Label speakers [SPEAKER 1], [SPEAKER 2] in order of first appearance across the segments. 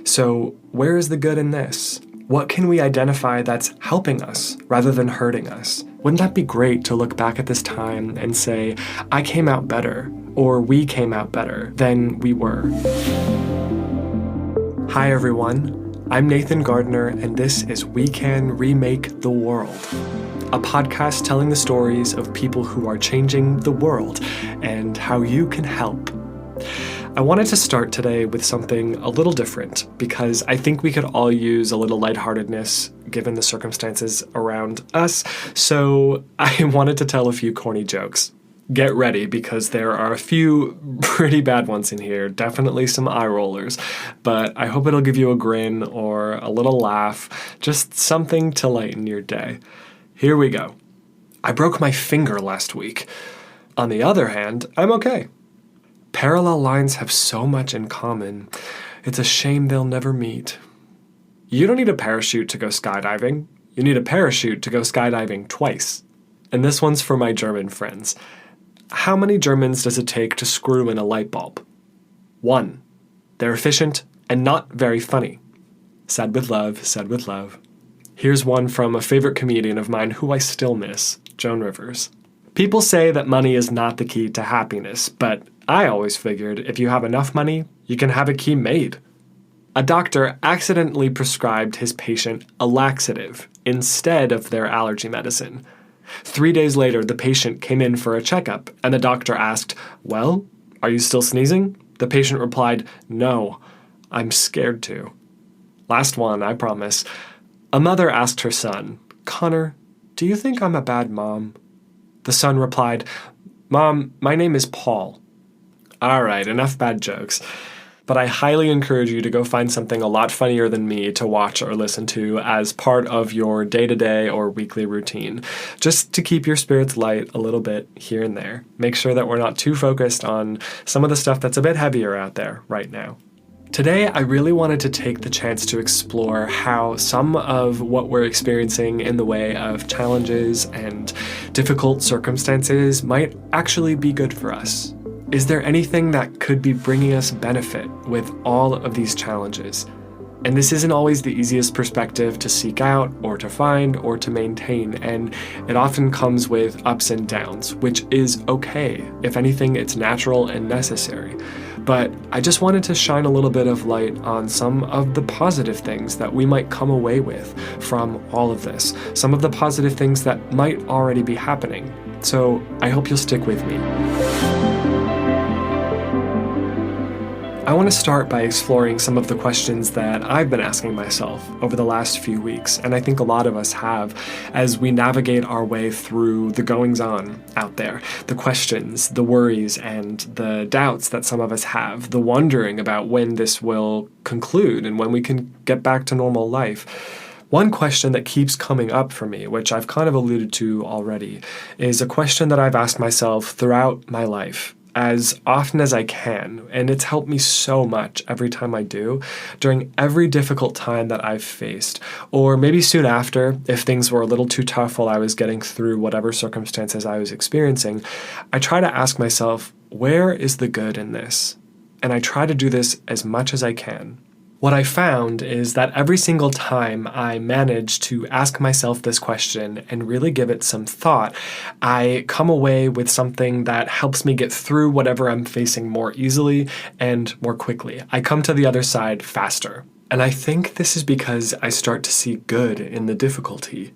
[SPEAKER 1] So where is the good in this? What can we identify that's helping us rather than hurting us? Wouldn't that be great to look back at this time and say, I came out better, or we came out better than we were? Hi everyone, I'm Nathan Gardner, and this is We Can Remake the World, a podcast telling the stories of people who are changing the world and how you can help. I wanted to start today with something a little different because I think we could all use a little lightheartedness given the circumstances around us, so I wanted to tell a few corny jokes. Get ready because there are a few pretty bad ones in here, definitely some eye rollers, but I hope it'll give you a grin or a little laugh, just something to lighten your day. Here we go. I broke my finger last week. On the other hand, I'm okay. Parallel lines have so much in common. It's a shame they'll never meet. You don't need a parachute to go skydiving. You need a parachute to go skydiving twice. And this one's for my German friends. How many Germans does it take to screw in a light bulb? 1. They're efficient and not very funny. Said with love, said with love. Here's one from a favorite comedian of mine who I still miss, Joan Rivers. People say that money is not the key to happiness, but I always figured if you have enough money, you can have a key made. A doctor accidentally prescribed his patient a laxative instead of their allergy medicine. 3 days later, the patient came in for a checkup, and the doctor asked, "Well, are you still sneezing?" The patient replied, "No, I'm scared to." Last one, I promise. A mother asked her son, "Connor, do you think I'm a bad mom?" The son replied, "Mom, my name is Paul." All right, enough bad jokes. But I highly encourage you to go find something a lot funnier than me to watch or listen to as part of your day-to-day or weekly routine, just to keep your spirits light a little bit here and there. Make sure that we're not too focused on some of the stuff that's a bit heavier out there right now. Today, I really wanted to take the chance to explore how some of what we're experiencing in the way of challenges and difficult circumstances might actually be good for us. Is there anything that could be bringing us benefit with all of these challenges? And this isn't always the easiest perspective to seek out or to find or to maintain, and it often comes with ups and downs, which is okay. If anything, it's natural and necessary. But I just wanted to shine a little bit of light on some of the positive things that we might come away with from all of this, some of the positive things that might already be happening. So I hope you'll stick with me. I want to start by exploring some of the questions that I've been asking myself over the last few weeks, and I think a lot of us have, as we navigate our way through the goings-on out there, the questions, the worries, and the doubts that some of us have, the wondering about when this will conclude and when we can get back to normal life. One question that keeps coming up for me, which I've kind of alluded to already, is a question that I've asked myself throughout my life, as often as I can, and it's helped me so much every time I do, during every difficult time that I've faced, or maybe soon after, if things were a little too tough while I was getting through whatever circumstances I was experiencing, I try to ask myself, where is the good in this? And I try to do this as much as I can. What I found is that every single time I manage to ask myself this question and really give it some thought, I come away with something that helps me get through whatever I'm facing more easily and more quickly. I come to the other side faster. And I think this is because I start to see good in the difficulty.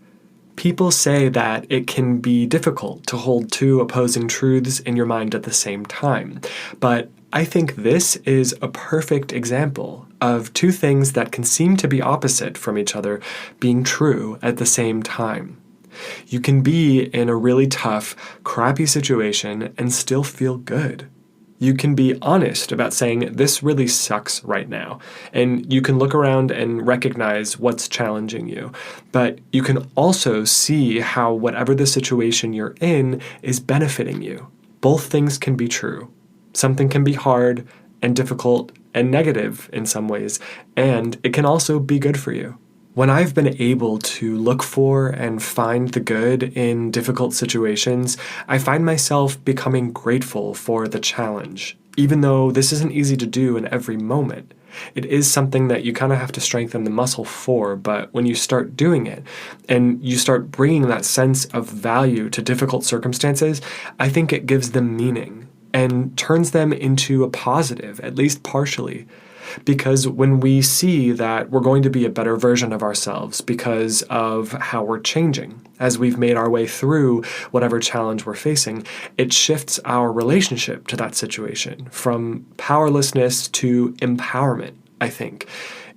[SPEAKER 1] People say that it can be difficult to hold two opposing truths in your mind at the same time, but I think this is a perfect example of two things that can seem to be opposite from each other being true at the same time. You can be in a really tough, crappy situation and still feel good. You can be honest about saying, this really sucks right now, and you can look around and recognize what's challenging you. But you can also see how whatever the situation you're in is benefiting you. Both things can be true. Something can be hard and difficult and negative in some ways, and it can also be good for you. When I've been able to look for and find the good in difficult situations, I find myself becoming grateful for the challenge, even though this isn't easy to do in every moment. It is something that you kind of have to strengthen the muscle for, but when you start doing it and you start bringing that sense of value to difficult circumstances, I think it gives them meaning and turns them into a positive, at least partially. Because when we see that we're going to be a better version of ourselves because of how we're changing, as we've made our way through whatever challenge we're facing, it shifts our relationship to that situation from powerlessness to empowerment, I think.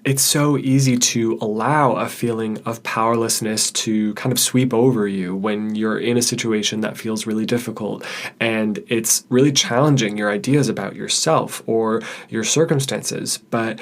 [SPEAKER 1] It's so easy to allow a feeling of powerlessness to kind of sweep over you when you're in a situation that feels really difficult and it's really challenging your ideas about yourself or your circumstances. But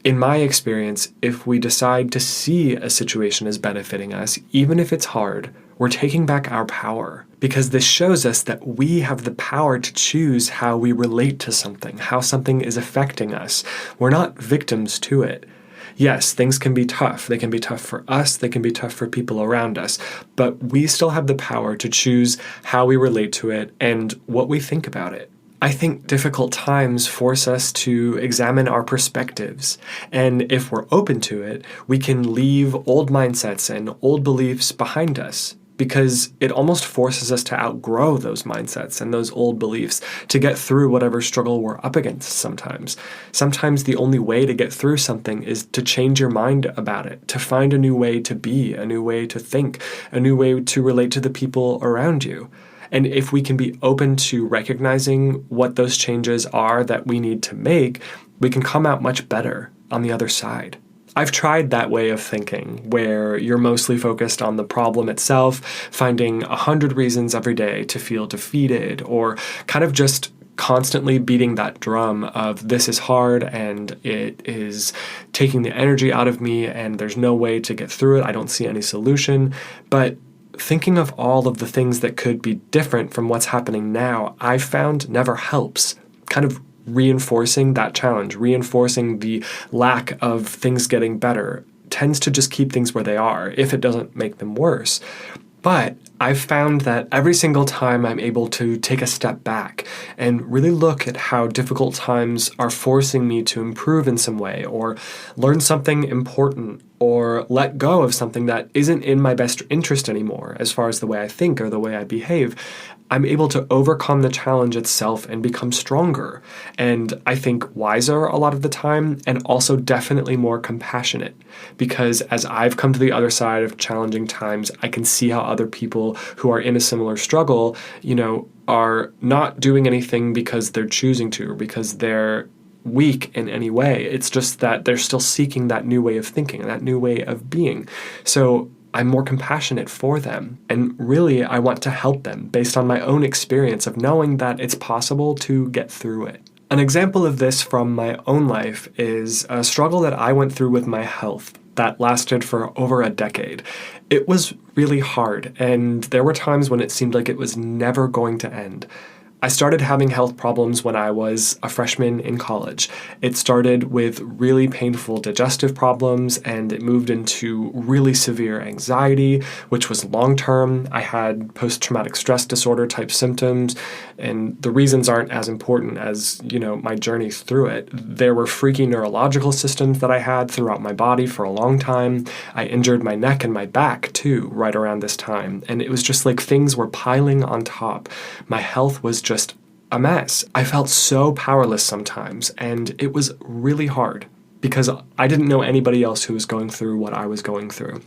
[SPEAKER 1] in my experience, if we decide to see a situation as benefiting us, even if it's hard, we're taking back our power, because this shows us that we have the power to choose how we relate to something, how something is affecting us. We're not victims to it. Yes, things can be tough. They can be tough for us. They can be tough for people around us. But we still have the power to choose how we relate to it and what we think about it. I think difficult times force us to examine our perspectives. And if we're open to it, we can leave old mindsets and old beliefs behind us, because it almost forces us to outgrow those mindsets and those old beliefs to get through whatever struggle we're up against sometimes. Sometimes the only way to get through something is to change your mind about it, to find a new way to be, a new way to think, a new way to relate to the people around you. And if we can be open to recognizing what those changes are that we need to make, we can come out much better on the other side. I've tried that way of thinking, where you're mostly focused on the problem itself, finding 100 reasons every day to feel defeated, or kind of just constantly beating that drum of this is hard and it is taking the energy out of me and there's no way to get through it. I don't see any solution. But thinking of all of the things that could be different from what's happening now, I found never helps. Kind of reinforcing that challenge, reinforcing the lack of things getting better, tends to just keep things where they are if it doesn't make them worse. But I've found that every single time I'm able to take a step back and really look at how difficult times are forcing me to improve in some way, or learn something important, or let go of something that isn't in my best interest anymore as far as the way I think or the way I behave, I'm able to overcome the challenge itself and become stronger. And I think wiser a lot of the time, and also definitely more compassionate. Because as I've come to the other side of challenging times, I can see how other people who are in a similar struggle, are not doing anything because they're choosing to or because they're weak in any way. It's just that they're still seeking that new way of thinking, that new way of being. So I'm more compassionate for them. And really, I want to help them based on my own experience of knowing that it's possible to get through it. An example of this from my own life is a struggle that I went through with my health that lasted for over a decade. It was really hard, and there were times when it seemed like it was never going to end. I started having health problems when I was a freshman in college. It started with really painful digestive problems, and it moved into really severe anxiety, which was long-term. I had post-traumatic stress disorder type symptoms, and the reasons aren't as important as, my journey through it. There were freaky neurological systems that I had throughout my body for a long time. I injured my neck and my back too, right around this time. And it was just like things were piling on top. My health was just a mess. I felt so powerless sometimes, and it was really hard because I didn't know anybody else who was going through what I was going through.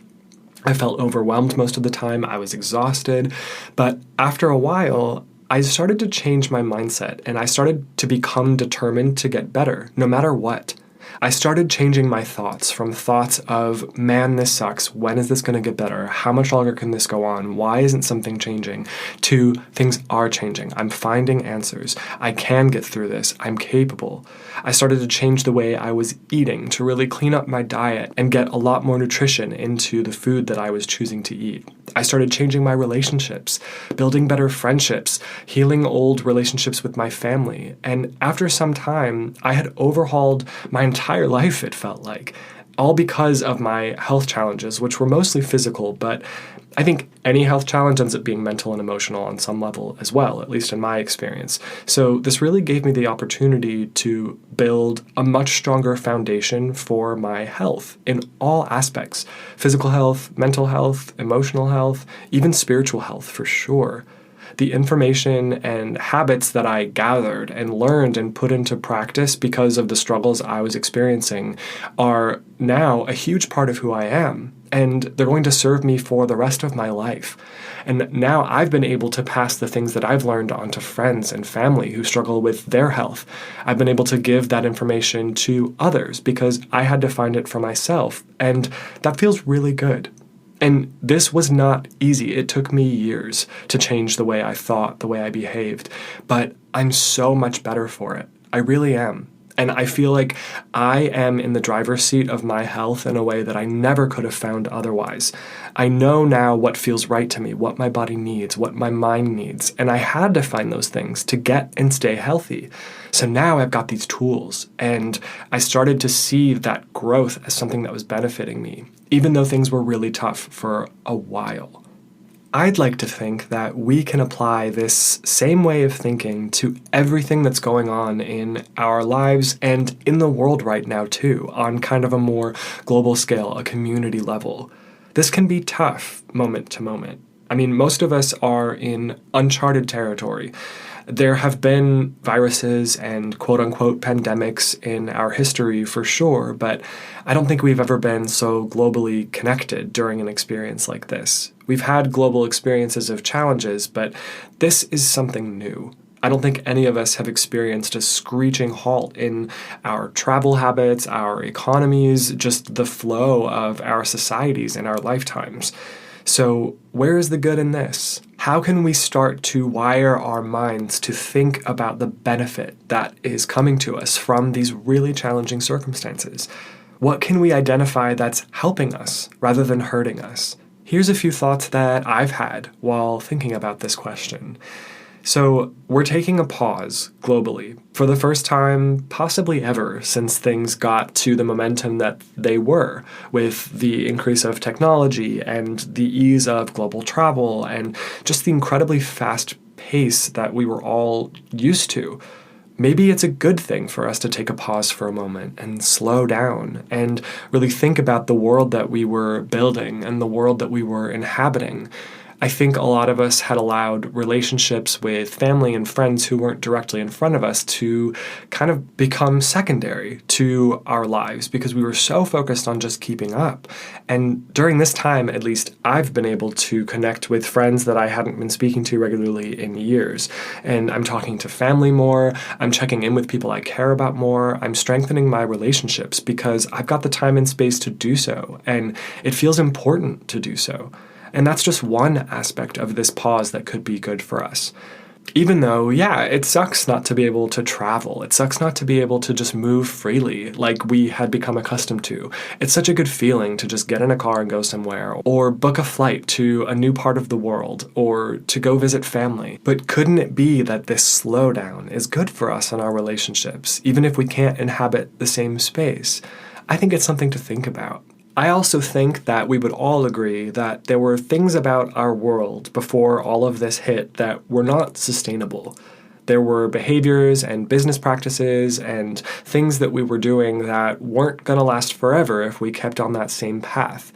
[SPEAKER 1] I felt overwhelmed most of the time. I was exhausted. But after a while, I started to change my mindset, and I started to become determined to get better, no matter what. I started changing my thoughts from thoughts of, man, this sucks. When is this going to get better? How much longer can this go on? Why isn't something changing? To things are changing. I'm finding answers. I can get through this. I'm capable. I started to change the way I was eating to really clean up my diet and get a lot more nutrition into the food that I was choosing to eat. I started changing my relationships, building better friendships, healing old relationships with my family. And after some time, I had overhauled my entire life, it felt like. all because of my health challenges, which were mostly physical, but I think any health challenge ends up being mental and emotional on some level as well, at least in my experience. So this really gave me the opportunity to build a much stronger foundation for my health in all aspects: physical health, mental health, emotional health, even spiritual health for sure. The information and habits that I gathered and learned and put into practice because of the struggles I was experiencing are now a huge part of who I am, and they're going to serve me for the rest of my life. And now I've been able to pass the things that I've learned on to friends and family who struggle with their health. I've been able to give that information to others because I had to find it for myself, and that feels really good. And this was not easy. It took me years to change the way I thought, the way I behaved, but I'm so much better for it. I really am. And I feel like I am in the driver's seat of my health in a way that I never could have found otherwise. I know now what feels right to me, what my body needs, what my mind needs, and I had to find those things to get and stay healthy. So now I've got these tools, and I started to see that growth as something that was benefiting me, even though things were really tough for a while. I'd like to think that we can apply this same way of thinking to everything that's going on in our lives and in the world right now too, on kind of a more global scale, a community level. This can be tough moment to moment. I mean, most of us are in uncharted territory. There have been viruses and quote-unquote pandemics in our history for sure, but I don't think we've ever been so globally connected during an experience like this. We've had global experiences of challenges, but this is something new. I don't think any of us have experienced a screeching halt in our travel habits, our economies, just the flow of our societies in our lifetimes. So where is the good in this? How can we start to wire our minds to think about the benefit that is coming to us from these really challenging circumstances? What can we identify that's helping us rather than hurting us? Here's a few thoughts that I've had while thinking about this question. So we're taking a pause globally for the first time possibly ever since things got to the momentum that they were, with the increase of technology and the ease of global travel and just the incredibly fast pace that we were all used to. Maybe it's a good thing for us to take a pause for a moment and slow down and really think about the world that we were building and the world that we were inhabiting. I think a lot of us had allowed relationships with family and friends who weren't directly in front of us to kind of become secondary to our lives because we were so focused on just keeping up. And during this time, at least, I've been able to connect with friends that I hadn't been speaking to regularly in years. And I'm talking to family more, I'm checking in with people I care about more, I'm strengthening my relationships because I've got the time and space to do so, and it feels important to do so. And that's just one aspect of this pause that could be good for us. Even though, yeah, it sucks not to be able to travel. It sucks not to be able to just move freely like we had become accustomed to. It's such a good feeling to just get in a car and go somewhere, or book a flight to a new part of the world, or to go visit family. But couldn't it be that this slowdown is good for us in our relationships, even if we can't inhabit the same space? I think it's something to think about. I also think that we would all agree that there were things about our world before all of this hit that were not sustainable. There were behaviors and business practices and things that we were doing that weren't going to last forever if we kept on that same path.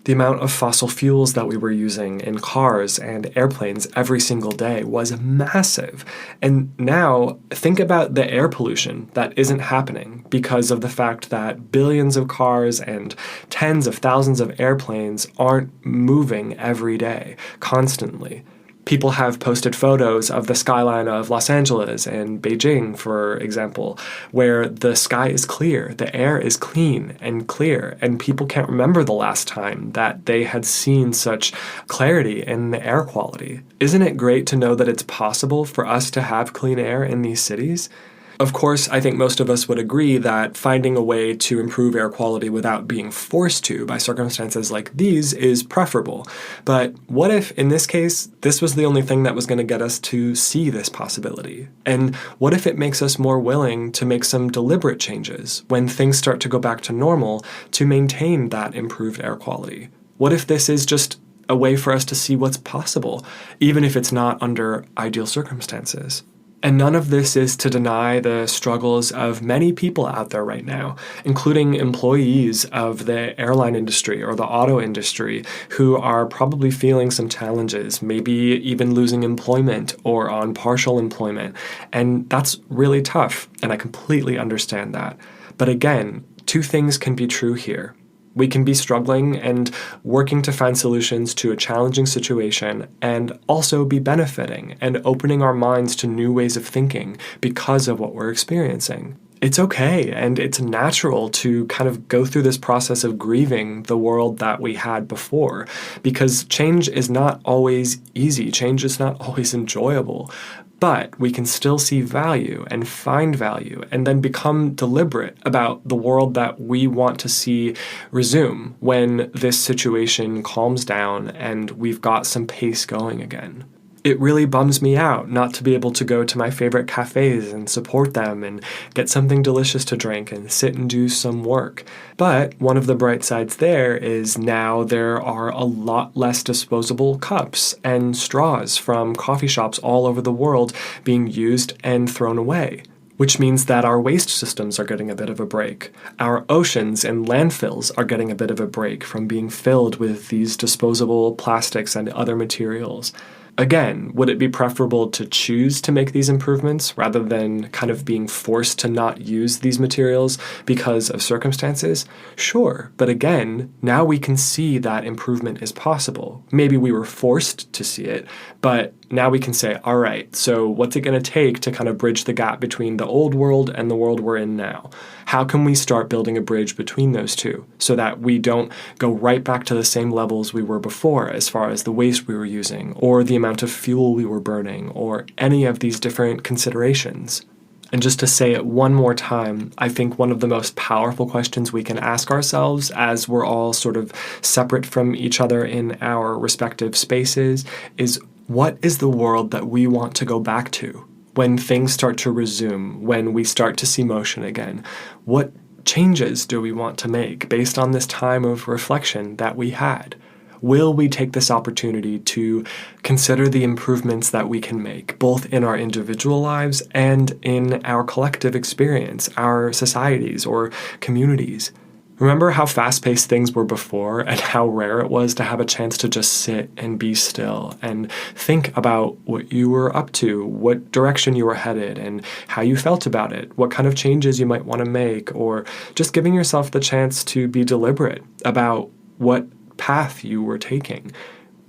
[SPEAKER 1] The amount of fossil fuels that we were using in cars and airplanes every single day was massive. And now think about the air pollution that isn't happening because of the fact that billions of cars and tens of thousands of airplanes aren't moving every day, constantly. People have posted photos of the skyline of Los Angeles and Beijing, for example, where the sky is clear, the air is clean and clear, and people can't remember the last time that they had seen such clarity in the air quality. Isn't it great to know that it's possible for us to have clean air in these cities? Of course, I think most of us would agree that finding a way to improve air quality without being forced to by circumstances like these is preferable. But what if, in this case, this was the only thing that was going to get us to see this possibility? And what if it makes us more willing to make some deliberate changes when things start to go back to normal to maintain that improved air quality? What if this is just a way for us to see what's possible, even if it's not under ideal circumstances? And none of this is to deny the struggles of many people out there right now, including employees of the airline industry or the auto industry who are probably feeling some challenges, maybe even losing employment or on partial employment. And that's really tough, and I completely understand that. But again, two things can be true here. We can be struggling and working to find solutions to a challenging situation and also be benefiting and opening our minds to new ways of thinking because of what we're experiencing. It's okay and it's natural to kind of go through this process of grieving the world that we had before, because change is not always easy. Change is not always enjoyable. But we can still see value and find value and then become deliberate about the world that we want to see resume when this situation calms down and we've got some pace going again. It really bums me out not to be able to go to my favorite cafes and support them and get something delicious to drink and sit and do some work. But one of the bright sides there is now there are a lot less disposable cups and straws from coffee shops all over the world being used and thrown away, which means that our waste systems are getting a bit of a break. Our oceans and landfills are getting a bit of a break from being filled with these disposable plastics and other materials. Again, would it be preferable to choose to make these improvements rather than kind of being forced to not use these materials because of circumstances? Sure, but again, now we can see that improvement is possible. Maybe we were forced to see it, but now we can say, all right, so what's it going to take to kind of bridge the gap between the old world and the world we're in now? How can we start building a bridge between those two so that we don't go right back to the same levels we were before as far as the waste we were using or the amount of fuel we were burning or any of these different considerations? And just to say it one more time, I think one of the most powerful questions we can ask ourselves as we're all sort of separate from each other in our respective spaces is, what is the world that we want to go back to when things start to resume, when we start to see motion again? What changes do we want to make based on this time of reflection that we had? Will we take this opportunity to consider the improvements that we can make, both in our individual lives and in our collective experience, our societies or communities? Remember how fast-paced things were before and how rare it was to have a chance to just sit and be still and think about what you were up to, what direction you were headed, and how you felt about it, what kind of changes you might want to make, or just giving yourself the chance to be deliberate about what path you were taking.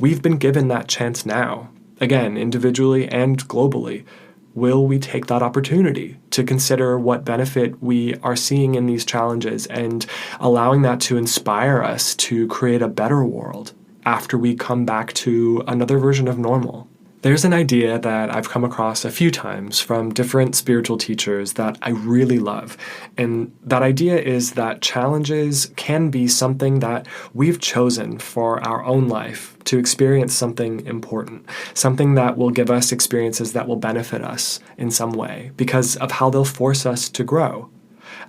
[SPEAKER 1] We've been given that chance now, again, individually and globally. Will we take that opportunity to consider what benefit we are seeing in these challenges and allowing that to inspire us to create a better world after we come back to another version of normal? There's an idea that I've come across a few times from different spiritual teachers that I really love. And that idea is that challenges can be something that we've chosen for our own life to experience something important, something that will give us experiences that will benefit us in some way because of how they'll force us to grow.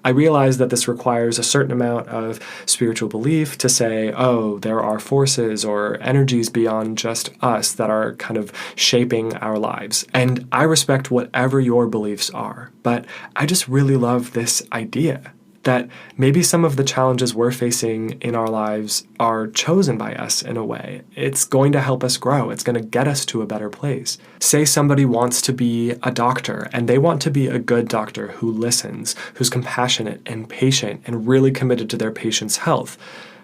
[SPEAKER 1] I realize that this requires a certain amount of spiritual belief to say, oh, there are forces or energies beyond just us that are kind of shaping our lives. And I respect whatever your beliefs are, but I just really love this idea that maybe some of the challenges we're facing in our lives are chosen by us in a way. It's going to help us grow. It's going to get us to a better place. Say somebody wants to be a doctor and they want to be a good doctor who listens, who's compassionate and patient and really committed to their patient's health.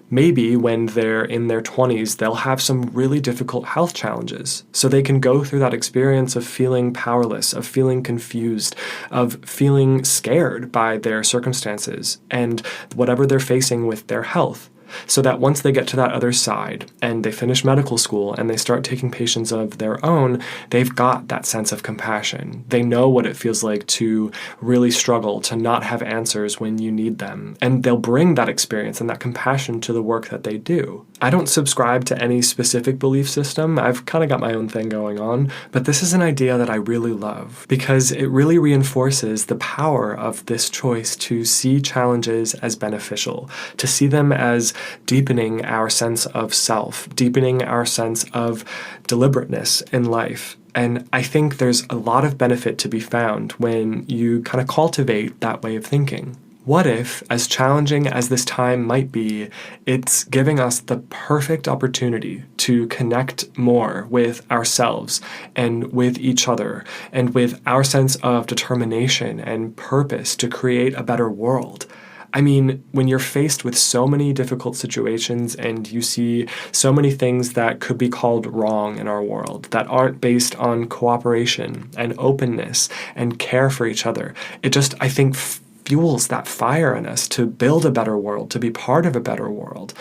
[SPEAKER 1] Maybe when they're in their 20s, they'll have some really difficult health challenges. So they can go through that experience of feeling powerless, of feeling confused, of feeling scared by their circumstances and whatever they're facing with their health. so that once they get to that other side and they finish medical school and they start taking patients of their own, they've got that sense of compassion. They know what it feels like to really struggle, to not have answers when you need them. And they'll bring that experience and that compassion to the work that they do. I don't subscribe to any specific belief system. I've kind of got my own thing going on, but this is an idea that I really love because it really reinforces the power of this choice to see challenges as beneficial, to see them as deepening our sense of self, deepening our sense of deliberateness in life. And I think there's a lot of benefit to be found when you kind of cultivate that way of thinking. What if, as challenging as this time might be, it's giving us the perfect opportunity to connect more with ourselves and with each other and with our sense of determination and purpose to create a better world? I mean, when you're faced with so many difficult situations and you see so many things that could be called wrong in our world that aren't based on cooperation and openness and care for each other, it just, I think, fuels that fire in us to build a better world, to be part of a better world.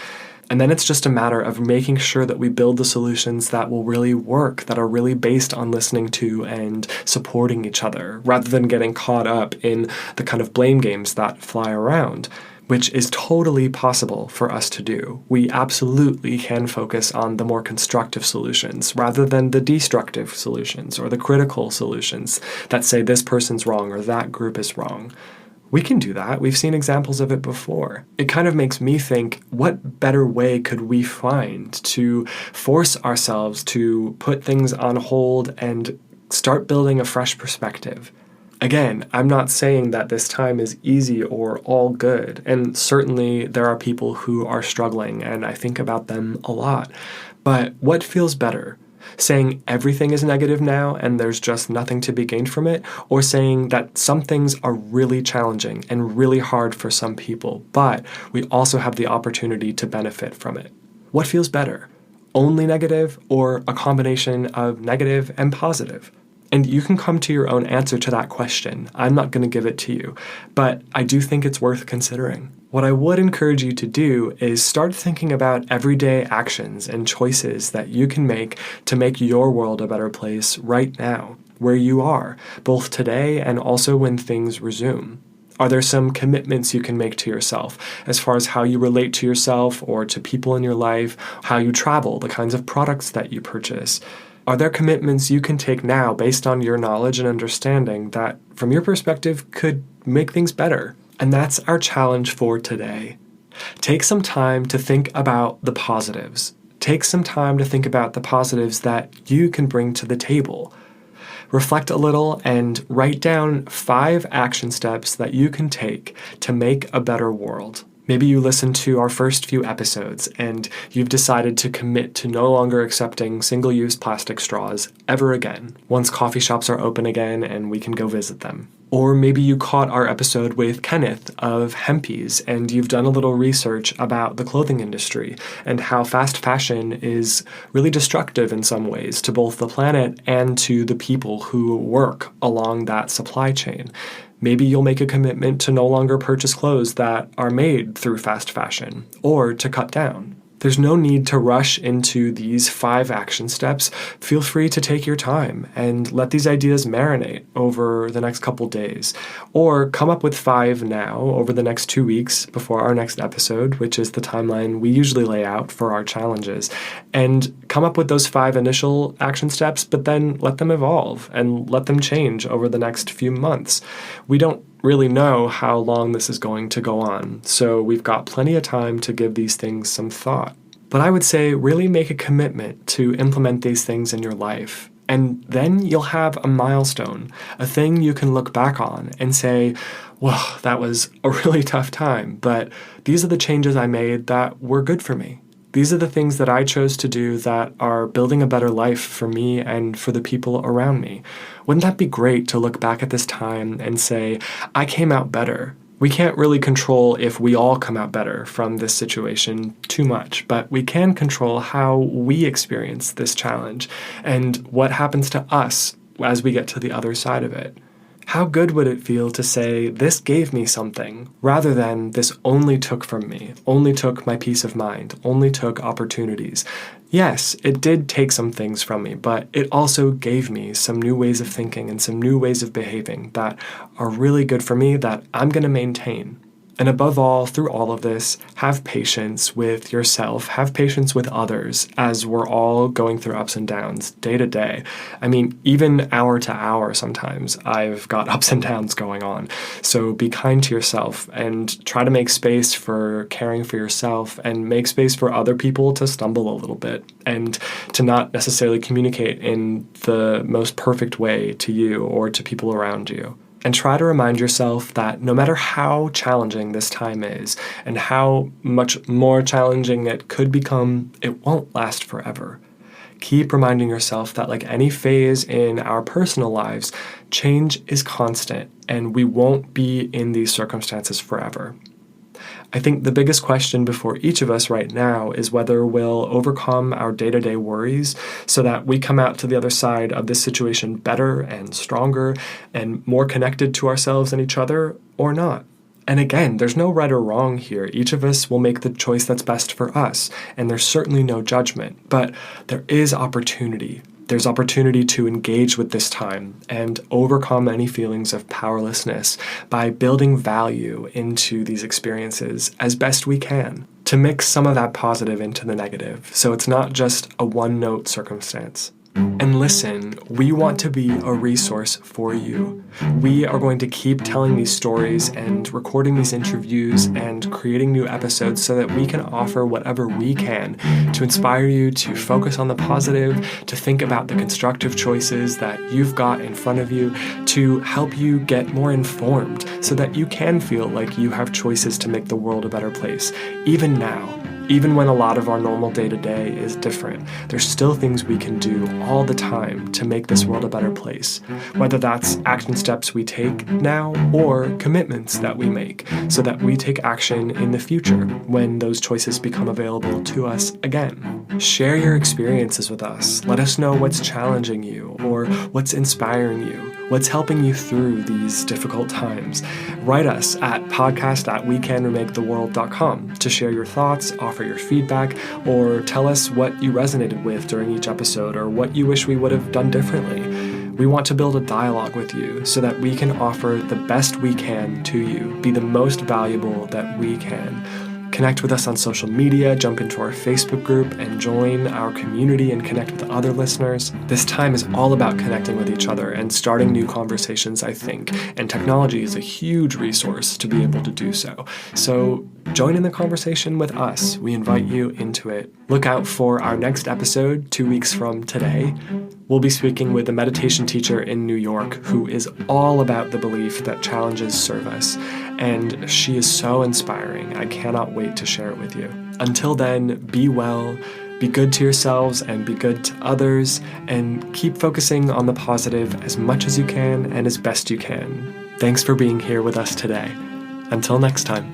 [SPEAKER 1] And then it's just a matter of making sure that we build the solutions that will really work, that are really based on listening to and supporting each other, rather than getting caught up in the kind of blame games that fly around, which is totally possible for us to do. We absolutely can focus on the more constructive solutions rather than the destructive solutions or the critical solutions that say this person's wrong or that group is wrong. We can do that. We've seen examples of it before. It kind of makes me think, what better way could we find to force ourselves to put things on hold and start building a fresh perspective? Again, I'm not saying that this time is easy or all good, and certainly there are people who are struggling, and I think about them a lot. But what feels better? Saying everything is negative now and there's just nothing to be gained from it, or saying that some things are really challenging and really hard for some people, but we also have the opportunity to benefit from it? What feels better? Only negative or a combination of negative and positive? And you can come to your own answer to that question. I'm not going to give it to you, but I do think it's worth considering. What I would encourage you to do is start thinking about everyday actions and choices that you can make to make your world a better place right now, where you are, both today and also when things resume. Are there some commitments you can make to yourself as far as how you relate to yourself or to people in your life, how you travel, the kinds of products that you purchase? Are there commitments you can take now based on your knowledge and understanding that, from your perspective, could make things better? And that's our challenge for today. Take some time to think about the positives. Take some time to think about the positives that you can bring to the table. Reflect a little and write down 5 action steps that you can take to make a better world. Maybe you listened to our first few episodes and you've decided to commit to no longer accepting single-use plastic straws ever again, once coffee shops are open again and we can go visit them. Or maybe you caught our episode with Kenneth of Hempies and you've done a little research about the clothing industry and how fast fashion is really destructive in some ways to both the planet and to the people who work along that supply chain. Maybe you'll make a commitment to no longer purchase clothes that are made through fast fashion, or to cut down. There's no need to rush into these 5 action steps. Feel free to take your time and let these ideas marinate over the next couple days. Or come up with 5 now over the next 2 weeks before our next episode, which is the timeline we usually lay out for our challenges. And come up with those 5 initial action steps, but then let them evolve and let them change over the next few months. We don't really know how long this is going to go on, so we've got plenty of time to give these things some thought. But I would say really make a commitment to implement these things in your life, and then you'll have a milestone, a thing you can look back on and say, well, that was a really tough time, but these are the changes I made that were good for me. These are the things that I chose to do that are building a better life for me and for the people around me. Wouldn't that be great to look back at this time and say, I came out better? We can't really control if we all come out better from this situation too much, but we can control how we experience this challenge and what happens to us as we get to the other side of it. How good would it feel to say, this gave me something, rather than this only took from me, only took my peace of mind, only took opportunities. Yes, it did take some things from me, but it also gave me some new ways of thinking and some new ways of behaving that are really good for me that I'm going to maintain. And above all, through all of this, have patience with yourself, have patience with others as we're all going through ups and downs day to day. I mean, even hour to hour sometimes I've got ups and downs going on. So be kind to yourself and try to make space for caring for yourself and make space for other people to stumble a little bit and to not necessarily communicate in the most perfect way to you or to people around you. And try to remind yourself that no matter how challenging this time is and how much more challenging it could become, it won't last forever. Keep reminding yourself that, like any phase in our personal lives, change is constant and we won't be in these circumstances forever. I think the biggest question before each of us right now is whether we'll overcome our day-to-day worries so that we come out to the other side of this situation better and stronger and more connected to ourselves and each other, or not. And again, there's no right or wrong here. Each of us will make the choice that's best for us, and there's certainly no judgment, but there is opportunity. There's opportunity to engage with this time and overcome any feelings of powerlessness by building value into these experiences as best we can, to mix some of that positive into the negative, so it's not just a one-note circumstance. And listen, we want to be a resource for you. We are going to keep telling these stories and recording these interviews and creating new episodes so that we can offer whatever we can to inspire you to focus on the positive, to think about the constructive choices that you've got in front of you, to help you get more informed so that you can feel like you have choices to make the world a better place, even now. Even when a lot of our normal day-to-day is different, there's still things we can do all the time to make this world a better place, whether that's action steps we take now or commitments that we make so that we take action in the future when those choices become available to us again. Share your experiences with us. Let us know what's challenging you or what's inspiring you, what's helping you through these difficult times. Write us at podcast@wecanremaketheworld.com to share your thoughts, offer your feedback, or tell us what you resonated with during each episode or what you wish we would have done differently. We want to build a dialogue with you so that we can offer the best we can to you, be the most valuable that we can. Connect with us on social media, jump into our Facebook group, and join our community and connect with other listeners. This time is all about connecting with each other and starting new conversations, I think, and technology is a huge resource to be able to do so. So join in the conversation with us. We invite you into it. Look out for our next episode 2 weeks from today. We'll be speaking with a meditation teacher in New York who is all about the belief that challenges serve us. And she is so inspiring. I cannot wait to share it with you. Until then, be well, be good to yourselves and be good to others, and keep focusing on the positive as much as you can and as best you can. Thanks for being here with us today. Until next time.